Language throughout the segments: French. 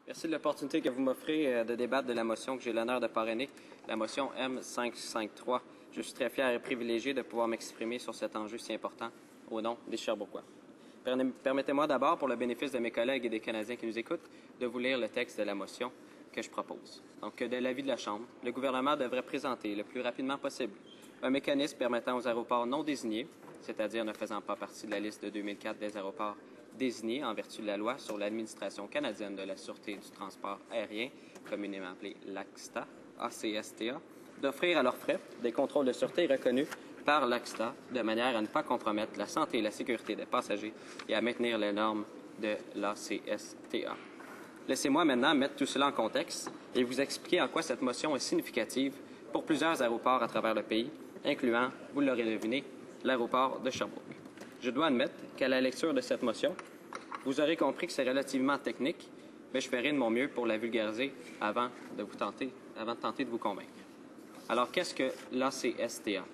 Merci de l'opportunité que vous m'offrez de débattre de la motion que j'ai l'honneur de parrainer, la motion M553. Je suis très fier et privilégié de pouvoir m'exprimer sur cet enjeu si important au nom des Sherbrookeois. Permettez-moi d'abord, pour le bénéfice de mes collègues et des Canadiens qui nous écoutent, de vous lire le texte de la motion que je propose. Donc, de l'avis de la Chambre, le gouvernement devrait présenter le plus rapidement possible un mécanisme permettant aux aéroports non désignés, c'est-à-dire ne faisant pas partie de la liste de 2004 des aéroports désignés en vertu de la loi sur l'administration canadienne de la sûreté du transport aérien, communément appelée l'ACSTA, ACSTA, d'offrir à leurs frais des contrôles de sûreté reconnus par l'ACSTA de manière à ne pas compromettre la santé et la sécurité des passagers et à maintenir les normes de l'ACSTA. Laissez-moi maintenant mettre tout cela en contexte et vous expliquer en quoi cette motion est significative pour plusieurs aéroports à travers le pays, incluant, vous l'aurez deviné, l'aéroport de Sherbrooke. Je dois admettre qu'à la lecture de cette motion, vous aurez compris que c'est relativement technique, mais je ferai de mon mieux pour la vulgariser avant de tenter de vous convaincre. Alors, qu'est-ce que l'ACSTA?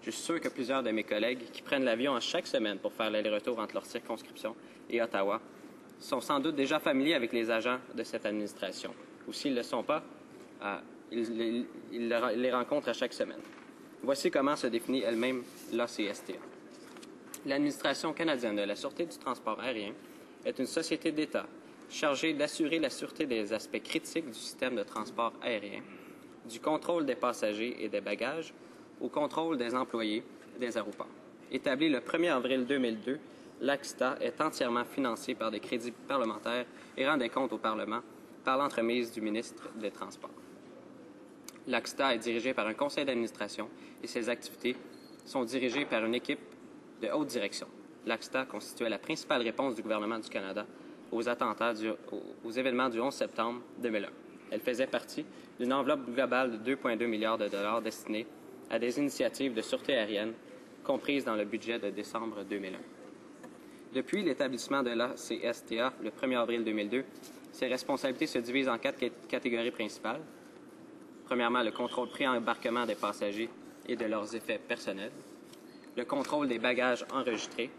Je suis sûr que plusieurs de mes collègues qui prennent l'avion chaque semaine pour faire l'aller-retour entre leur circonscription et Ottawa sont sans doute déjà familiers avec les agents de cette administration. Ou s'ils ne le sont pas, ils les rencontrent à chaque semaine. Voici comment se définit elle-même l'ACSTA. L'Administration canadienne de la sûreté du transport aérien est une société d'État chargée d'assurer la sûreté des aspects critiques du système de transport aérien, du contrôle des passagers et des bagages au contrôle des employés des aéroports. Établie le 1er avril 2002, l'ACSTA est entièrement financée par des crédits parlementaires et rend des comptes au Parlement par l'entremise du ministre des Transports. L'ACSTA est dirigée par un conseil d'administration et ses activités sont dirigées par une équipe de haute direction. L'ACSTA constituait la principale réponse du gouvernement du Canada aux attentats aux événements du 11 septembre 2001. Elle faisait partie d'une enveloppe globale de 2,2 milliards de dollars destinée à des initiatives de sûreté aérienne comprises dans le budget de décembre 2001. Depuis l'établissement de l'ACSTA le 1er avril 2002, ses responsabilités se divisent en 4 catégories principales. Premièrement, le contrôle pré-embarquement des passagers et de leurs effets personnels, le contrôle des bagages enregistrés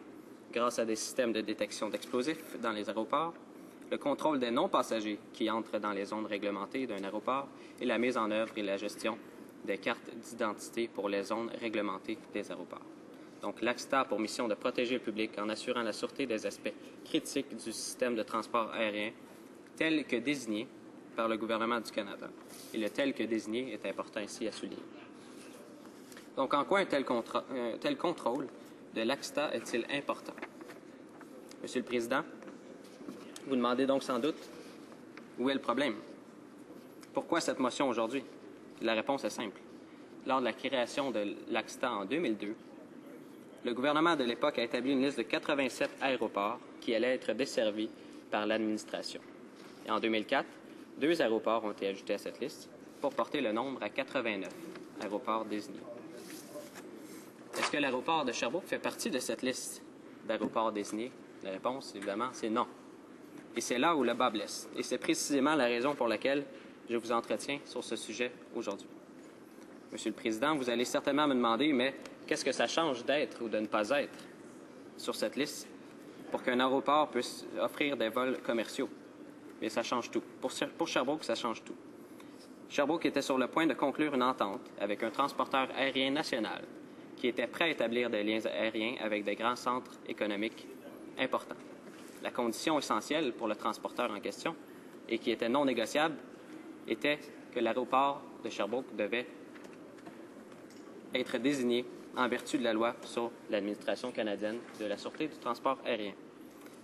grâce à des systèmes de détection d'explosifs dans les aéroports, le contrôle des non-passagers qui entrent dans les zones réglementées d'un aéroport et la mise en œuvre et la gestion des cartes d'identité pour les zones réglementées des aéroports. Donc, l'ACSTA a pour mission de protéger le public en assurant la sûreté des aspects critiques du système de transport aérien tel que désigné par le gouvernement du Canada. Et le tel que désigné est important ici à souligner. Donc, en quoi un tel contrôle de l'ACSTA est-il important? Monsieur le Président, vous demandez donc sans doute où est le problème? Pourquoi cette motion aujourd'hui? La réponse est simple. Lors de la création de l'ACSTA en 2002, le gouvernement de l'époque a établi une liste de 87 aéroports qui allaient être desservis par l'administration. Et en 2004, 2 aéroports ont été ajoutés à cette liste pour porter le nombre à 89 aéroports désignés. Est-ce que l'aéroport de Sherbrooke fait partie de cette liste d'aéroports désignés? La réponse, évidemment, c'est non. Et c'est là où le bât blesse. Et c'est précisément la raison pour laquelle je vous entretiens sur ce sujet aujourd'hui. Monsieur le Président, vous allez certainement me demander, mais qu'est-ce que ça change d'être ou de ne pas être sur cette liste pour qu'un aéroport puisse offrir des vols commerciaux? Mais ça change tout. Pour Sherbrooke, ça change tout. Sherbrooke était sur le point de conclure une entente avec un transporteur aérien national qui était prêt à établir des liens aériens avec des grands centres économiques importants. La condition essentielle pour le transporteur en question, et qui était non négociable, était que l'aéroport de Sherbrooke devait être désigné en vertu de la loi sur l'administration canadienne de la sûreté du transport aérien.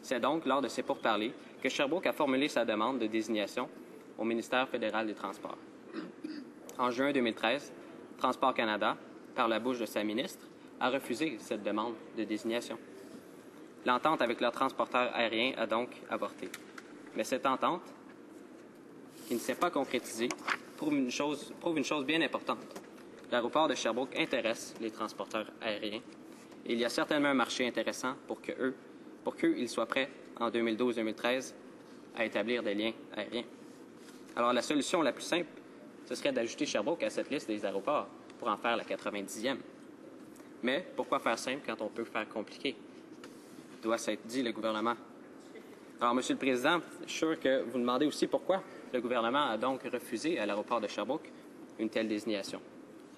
C'est donc lors de ces pourparlers que Sherbrooke a formulé sa demande de désignation au ministère fédéral des Transports. En juin 2013, Transport Canada, par la bouche de sa ministre, a refusé cette demande de désignation. L'entente avec leur transporteur aérien a donc avorté. Mais cette entente, qui ne s'est pas concrétisée, prouve une chose bien importante. L'aéroport de Sherbrooke intéresse les transporteurs aériens et il y a certainement un marché intéressant pour qu'eux, ils soient prêts en 2012-2013 à établir des liens aériens. Alors, la solution la plus simple, ce serait d'ajouter Sherbrooke à cette liste des aéroports pour en faire la 90e. Mais pourquoi faire simple quand on peut faire compliqué? Doit s'être dit le gouvernement. Alors, Monsieur le Président, je suis sûr que vous demandez aussi pourquoi le gouvernement a donc refusé à l'aéroport de Sherbrooke une telle désignation.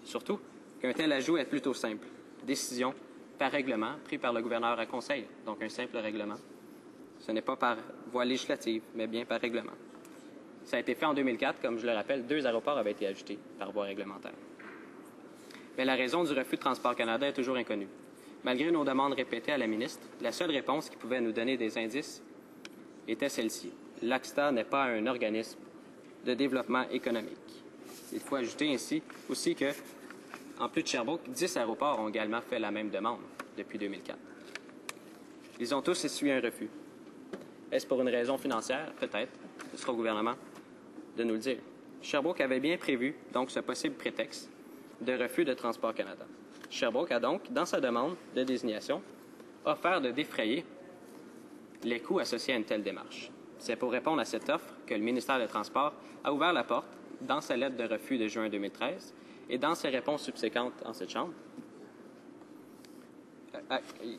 Surtout qu'un tel ajout est plutôt simple. Décision par règlement pris par le gouverneur à conseil, donc un simple règlement. Ce n'est pas par voie législative, mais bien par règlement. Ça a été fait en 2004, comme je le rappelle, 2 aéroports avaient été ajoutés par voie réglementaire. Mais la raison du refus de Transport Canada est toujours inconnue. Malgré nos demandes répétées à la ministre, la seule réponse qui pouvait nous donner des indices était celle-ci. L'ACSTA n'est pas un organisme de développement économique. Il faut ajouter ainsi aussi que, en plus de Sherbrooke, 10 aéroports ont également fait la même demande depuis 2004. Ils ont tous essuyé un refus. Est-ce pour une raison financière? Peut-être. Ce sera au gouvernement de nous le dire. Sherbrooke avait bien prévu, donc, ce possible prétexte de refus de Transport Canada. Sherbrooke a donc, dans sa demande de désignation, offert de défrayer les coûts associés à une telle démarche. C'est pour répondre à cette offre que le ministère des Transports a ouvert la porte dans sa lettre de refus de juin 2013 et dans ses réponses subséquentes en cette Chambre,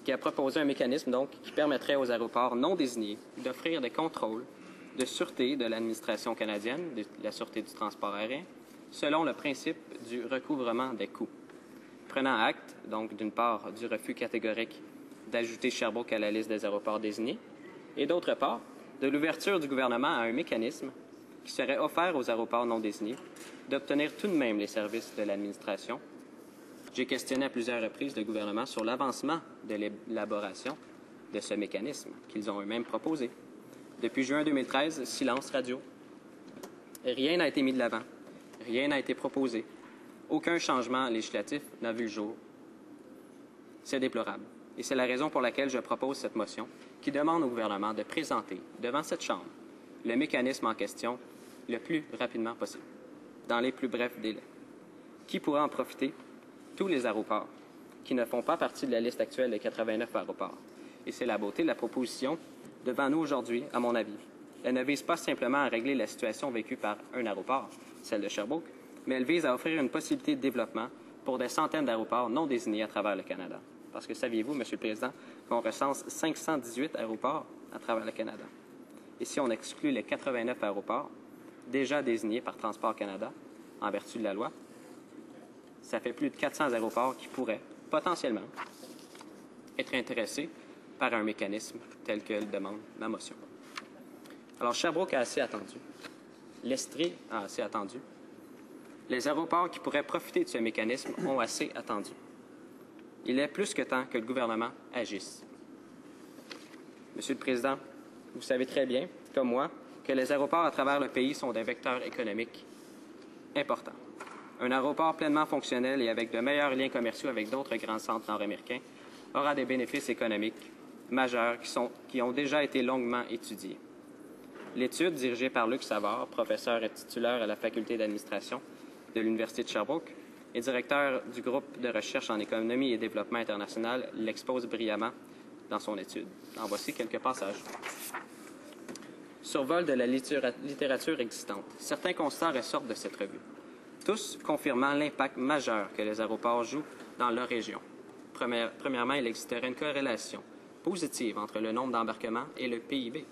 qui a proposé un mécanisme donc qui permettrait aux aéroports non désignés d'offrir des contrôles de sûreté de l'administration canadienne, de la sûreté du transport aérien, selon le principe du recouvrement des coûts. Prenant acte, donc, d'une part, du refus catégorique d'ajouter Sherbrooke à la liste des aéroports désignés, et d'autre part, de l'ouverture du gouvernement à un mécanisme qui serait offert aux aéroports non désignés d'obtenir tout de même les services de l'administration. J'ai questionné à plusieurs reprises le gouvernement sur l'avancement de l'élaboration de ce mécanisme qu'ils ont eux-mêmes proposé. Depuis juin 2013, silence radio. Rien n'a été mis de l'avant. Rien n'a été proposé. Aucun changement législatif n'a vu le jour. C'est déplorable. Et c'est la raison pour laquelle je propose cette motion qui demande au gouvernement de présenter devant cette Chambre le mécanisme en question le plus rapidement possible, dans les plus brefs délais. Qui pourra en profiter? Tous les aéroports qui ne font pas partie de la liste actuelle des 89 aéroports. Et c'est la beauté de la proposition devant nous aujourd'hui, à mon avis. Elle ne vise pas simplement à régler la situation vécue par un aéroport, celle de Sherbrooke, mais elle vise à offrir une possibilité de développement pour des centaines d'aéroports non désignés à travers le Canada. Parce que saviez-vous, Monsieur le Président, qu'on recense 518 aéroports à travers le Canada. Et si on exclut les 89 aéroports déjà désignés par Transport Canada, en vertu de la loi, ça fait plus de 400 aéroports qui pourraient, potentiellement, être intéressés par un mécanisme tel que le demande ma motion. Alors, Sherbrooke a assez attendu. L'Estrie a assez attendu. Les aéroports qui pourraient profiter de ce mécanisme ont assez attendu. Il est plus que temps que le gouvernement agisse. Monsieur le Président, vous savez très bien, comme moi, que les aéroports à travers le pays sont des vecteurs économiques importants. Un aéroport pleinement fonctionnel et avec de meilleurs liens commerciaux avec d'autres grands centres nord-américains aura des bénéfices économiques majeurs qui ont déjà été longuement étudiés. L'étude dirigée par Luc Savard, professeur et titulaire à la Faculté d'administration de l'Université de Sherbrooke et directeur du groupe de recherche en économie et développement international, l'expose brillamment dans son étude. En voici quelques passages. Survol de la littérature existante. Certains constats ressortent de cette revue, tous confirmant l'impact majeur que les aéroports jouent dans leur région. Premièrement, il existerait une corrélation positive entre le nombre d'embarquements et le PIB,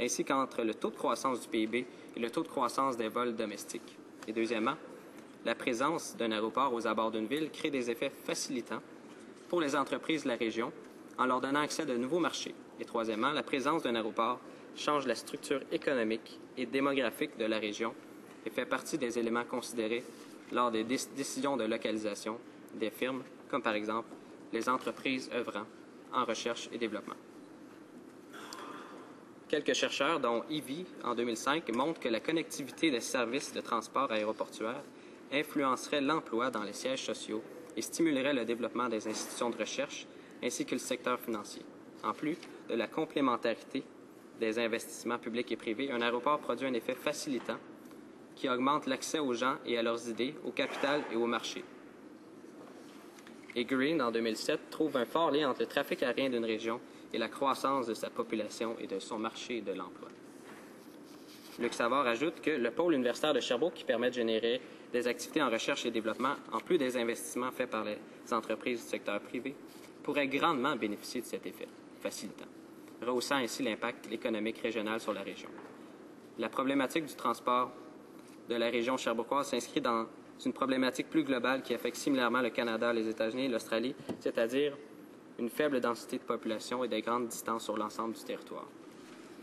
ainsi qu'entre le taux de croissance du PIB et le taux de croissance des vols domestiques. Et deuxièmement, la présence d'un aéroport aux abords d'une ville crée des effets facilitants pour les entreprises de la région en leur donnant accès à de nouveaux marchés. Et troisièmement, la présence d'un aéroport change la structure économique et démographique de la région et fait partie des éléments considérés lors des décisions de localisation des firmes, comme par exemple les entreprises œuvrant en recherche et développement. Quelques chercheurs, dont Ivy en 2005, montrent que la connectivité des services de transport aéroportuaire influencerait l'emploi dans les sièges sociaux et stimulerait le développement des institutions de recherche ainsi que le secteur financier. En plus de la complémentarité des investissements publics et privés, un aéroport produit un effet facilitant qui augmente l'accès aux gens et à leurs idées, au capital et au marché. Et Green, en 2007, trouve un fort lien entre le trafic aérien d'une région et la croissance de sa population et de son marché de l'emploi. Luc Savard ajoute que le pôle universitaire de Sherbrooke, qui permet de générer des activités en recherche et développement, en plus des investissements faits par les entreprises du secteur privé, pourrait grandement bénéficier de cet effet facilitant. rehaussant ainsi l'impact économique régional sur la région. La problématique du transport de la région sherbrookeoise s'inscrit dans une problématique plus globale qui affecte similairement le Canada, les États-Unis et l'Australie, c'est-à-dire une faible densité de population et des grandes distances sur l'ensemble du territoire.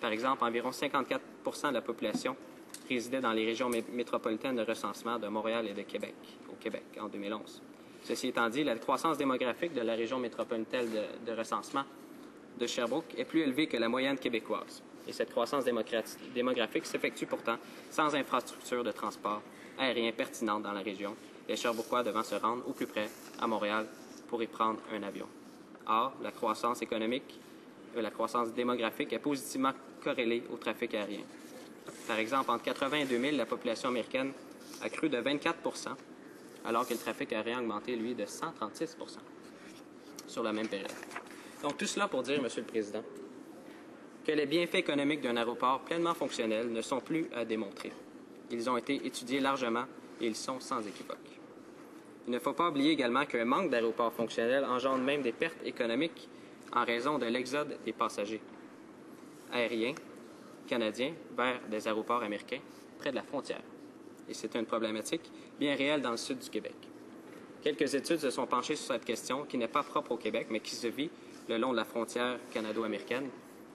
Par exemple, environ 54 de la population résidait dans les régions métropolitaines de recensement de Montréal et de Québec, au Québec, en 2011. Ceci étant dit, la croissance démographique de la région métropolitaine de recensement de Sherbrooke est plus élevée que la moyenne québécoise. Et cette croissance démographique s'effectue pourtant sans infrastructure de transport aérien pertinente dans la région, les Sherbrookeois devant se rendre au plus près, à Montréal, pour y prendre un avion. Or, la croissance démographique est positivement corrélée au trafic aérien. Par exemple, entre 1980 et 2000, la population américaine a cru de 24 alors que le trafic aérien a augmenté, lui, de 136 sur la même période. Donc, tout cela pour dire, Monsieur le Président, que les bienfaits économiques d'un aéroport pleinement fonctionnel ne sont plus à démontrer. Ils ont été étudiés largement et ils sont sans équivoque. Il ne faut pas oublier également qu'un manque d'aéroports fonctionnels engendre même des pertes économiques en raison de l'exode des passagers aériens canadiens vers des aéroports américains près de la frontière. Et c'est une problématique bien réelle dans le sud du Québec. Quelques études se sont penchées sur cette question qui n'est pas propre au Québec, mais qui se vit le long de la frontière canado-américaine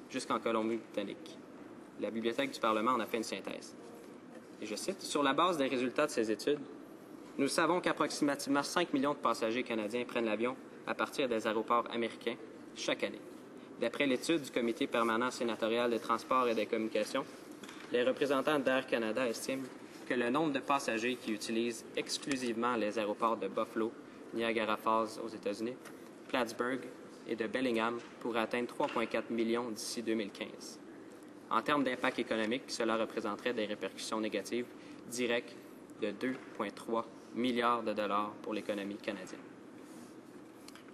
jusqu'en Colombie-Britannique. La Bibliothèque du Parlement en a fait une synthèse. Et je cite, « Sur la base des résultats de ces études, nous savons qu'approximativement 5 millions de passagers canadiens prennent l'avion à partir des aéroports américains chaque année. D'après l'étude du Comité permanent sénatorial des transports et des communications, les représentants d'Air Canada estiment que le nombre de passagers qui utilisent exclusivement les aéroports de Buffalo, Niagara Falls aux États-Unis, Plattsburgh et de Bellingham pourrait atteindre 3,4 millions d'ici 2015. En termes d'impact économique, cela représenterait des répercussions négatives directes de 2,3 milliards de dollars pour l'économie canadienne.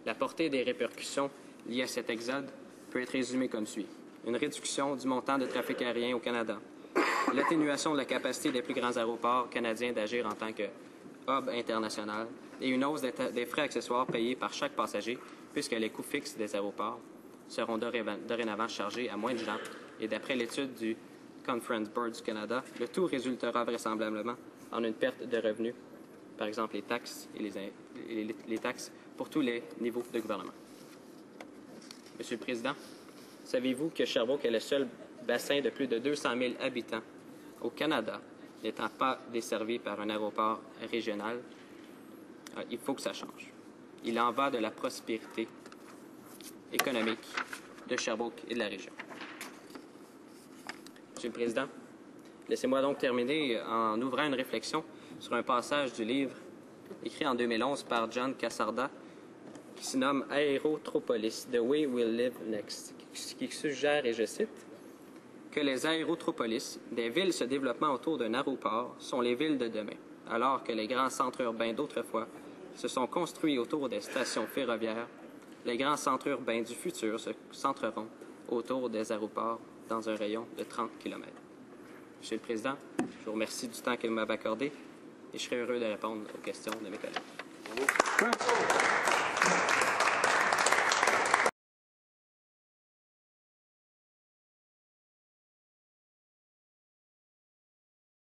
La portée des répercussions liées à cet exode peut être résumée comme suit. Une réduction du montant de trafic aérien au Canada, l'atténuation de la capacité des plus grands aéroports canadiens d'agir en tant que hub international et une hausse des frais accessoires payés par chaque passager puisque les coûts fixes des aéroports seront dorénavant chargés à moins de gens. Et d'après l'étude du Conference Board du Canada, le tout résultera vraisemblablement en une perte de revenus, par exemple les taxes et les taxes pour tous les niveaux de gouvernement. Monsieur le Président, savez-vous que Sherbrooke est le seul bassin de plus de 200 000 habitants au Canada n'étant pas desservi par un aéroport régional? Il faut que ça change. Il en va de la prospérité économique de Sherbrooke et de la région. Monsieur le Président, laissez-moi donc terminer en ouvrant une réflexion sur un passage du livre écrit en 2011 par John Cassarda qui se nomme « Aérotropolis, The Way We'll Live Next », qui suggère, et je cite, que les aérotropolis, des villes se développant autour d'un aéroport, sont les villes de demain, alors que les grands centres urbains d'autrefois se sont construits autour des stations ferroviaires. Les grands centres urbains du futur se centreront autour des aéroports dans un rayon de 30 km. Monsieur le Président, je vous remercie du temps que vous m'avez accordé et je serai heureux de répondre aux questions de mes collègues. Bravo.